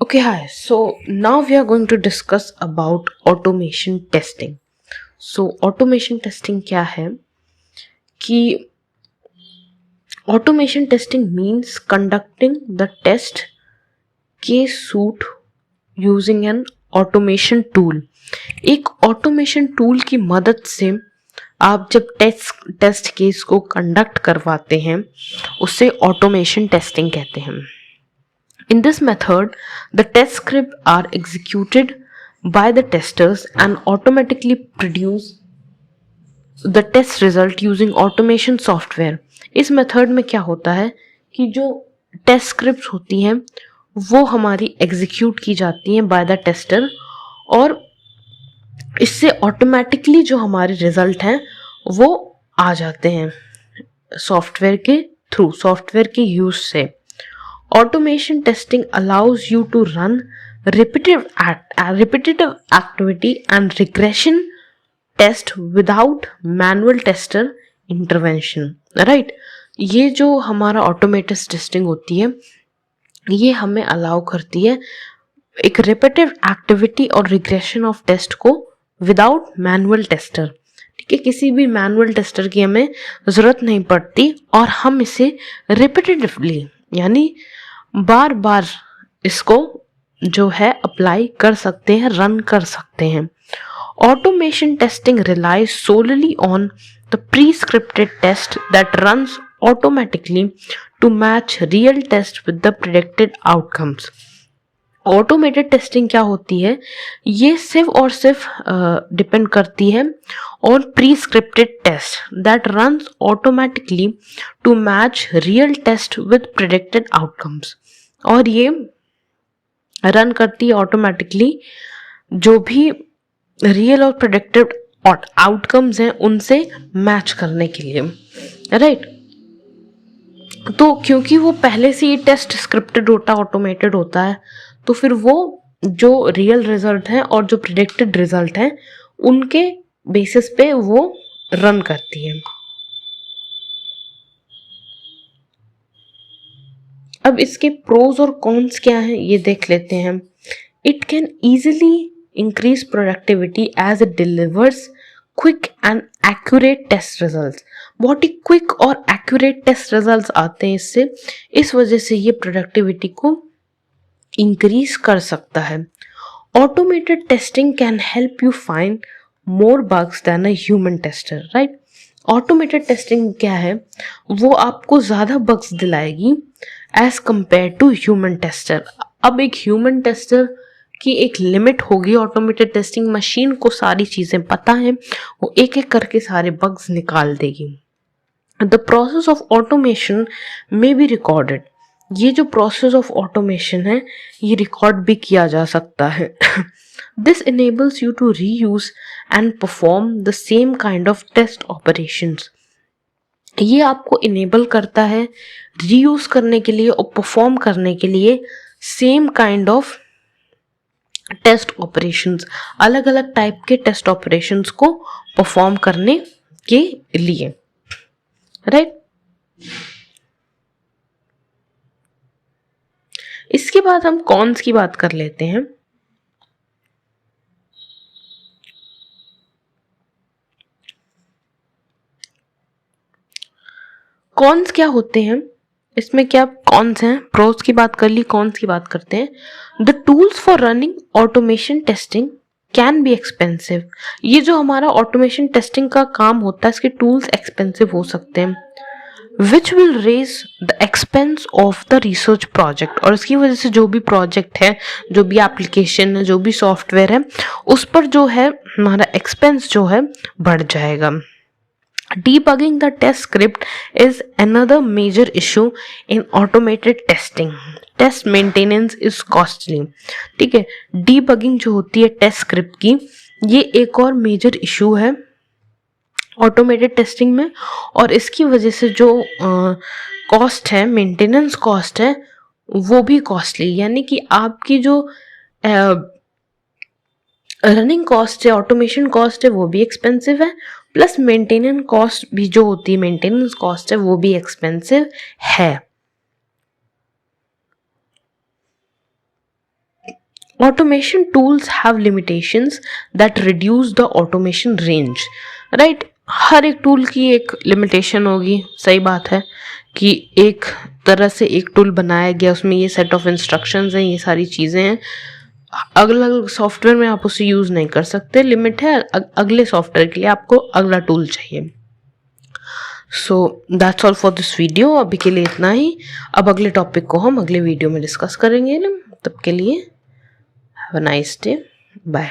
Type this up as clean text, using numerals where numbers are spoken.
Okay, hi. So now we are going to discuss about automation testing. So automation testing क्या है कि automation testing means conducting the test case suite using an automation tool. एक automation tool की मदद से आप जब test case को कंडक्ट करवाते हैं उसे automation testing कहते हैं. In this method, the test scripts are executed by the testers and automatically produce the test result using automation software. इस मेथड में क्या होता है कि जो टेस्ट स्क्रिप्ट होती हैं वो हमारी एग्जीक्यूट की जाती हैं बाय द टेस्टर और इससे ऑटोमेटिकली जो हमारे रिजल्ट हैं वो आ जाते हैं सॉफ्टवेयर के थ्रू, सॉफ्टवेयर के यूज से. Automation testing allows you to run repetitive activity and regression test without manual tester intervention. Right? ये जो हमारा automated testing होती है ये हमें अलाउ करती है एक रिपीटिव एक्टिविटी और रिग्रेशन ऑफ टेस्ट को विदाउट मैनुअल टेस्टर. ठीक है, किसी भी मैनुअल टेस्टर की हमें ज़रूरत नहीं पड़ती और हम इसे रिपीटेटिवली यानी बार बार इसको जो है अप्लाई कर सकते हैं, रन कर सकते हैं. Automation testing relies solely on the pre scripted test that runs automatically to match real test with the predicted outcomes. Automated testing क्या होती है, ये सिर्फ और सिर्फ डिपेंड करती है on pre scripted test that runs automatically to match real test with predicted outcomes. और ये रन करती है ऑटोमेटिकली जो भी रियल और प्रेडिक्टेड आउटकम्स हैं उनसे मैच करने के लिए. राइट तो क्योंकि वो पहले से ही टेस्ट स्क्रिप्टेड होता, ऑटोमेटेड होता है, तो फिर वो जो रियल रिजल्ट हैं और जो प्रेडिक्टेड रिजल्ट हैं उनके बेसिस पे वो रन करती है. अब इसके प्रोज और कॉन्स क्या हैं ये देख लेते हैं. It can easily increase productivity as it delivers quick and accurate test results. बहुत ही क्विक और एक्यूरेट टेस्ट रिजल्ट्स आते हैं इससे, इस वजह से ये प्रोडक्टिविटी को इंक्रीज कर सकता है. Automated testing can help you find more bugs than a human tester. Right, automated testing क्या है, वो आपको ज़्यादा बग्स दिलाएगी as compare to human tester. अब एक ह्यूमन टेस्टर की एक लिमिट होगी, ऑटोमेटेड टेस्टिंग मशीन को सारी चीज़ें पता है, वो एक एक करके सारे बग्स निकाल देगी. द प्रोसेस ऑफ ऑटोमेशन में बी रिकॉर्डेड. ये जो प्रोसेस ऑफ ऑटोमेशन है ये रिकॉर्ड भी किया जा सकता है. This enables you to reuse and perform the same kind of test operations. ये आपको इनेबल करता है रीयूज करने के लिए और परफॉर्म करने के लिए same kind of test operations, अलग अलग टाइप के टेस्ट ऑपरेशंस को परफॉर्म करने के लिए. राइट इसके बाद हम कॉन्स की बात कर लेते हैं. कॉन्स क्या होते हैं, इसमें क्या कॉन्स हैं, प्रोज की बात कर ली, कॉन्स की बात करते हैं. The tools for running automation testing can be expensive. ये जो हमारा ऑटोमेशन टेस्टिंग का काम होता है इसके टूल्स एक्सपेंसिव हो सकते हैं. Which will raise the expense of the research project. और इसकी वजह से जो भी प्रोजेक्ट है, जो भी एप्लीकेशन है, जो भी सॉफ्टवेयर है, उस पर जो है हमारा एक्सपेंस जो है बढ़ जाएगा. Debugging the test script is another major issue in automated testing. Test maintenance is costly. ठीक है, debugging जो होती है टेस्ट स्क्रिप्ट की, ये एक और मेजर इशू है ऑटोमेटेड टेस्टिंग में. और इसकी वजह से जो कॉस्ट है, मेंटेनेंस कॉस्ट है, वो भी कॉस्टली. यानी कि आपकी जो रनिंग कॉस्ट है, ऑटोमेशन कॉस्ट है, वो भी एक्सपेंसिव है, प्लस मेंटेनेंस कॉस्ट भी जो होती है, मेंटेनेंस कॉस्ट है, वो भी एक्सपेंसिव है. Automation tools have limitations that reduce the automation range, right? हर एक टूल की एक लिमिटेशन होगी, सही बात है कि एक तरह से एक टूल बनाया गया, उसमें ये सेट ऑफ इंस्ट्रक्शंस हैं, ये सारी चीज़ें हैं, अलग अलग सॉफ्टवेयर में आप उसे यूज़ नहीं कर सकते, लिमिट है, अगले सॉफ्टवेयर के लिए आपको अगला टूल चाहिए। So that's all for this video, अभी के लिए इतना ही। अब अगले टॉपिक को हम अगले वीडियो में डिस्कस करेंगे। तब के लिए have a nice day, bye.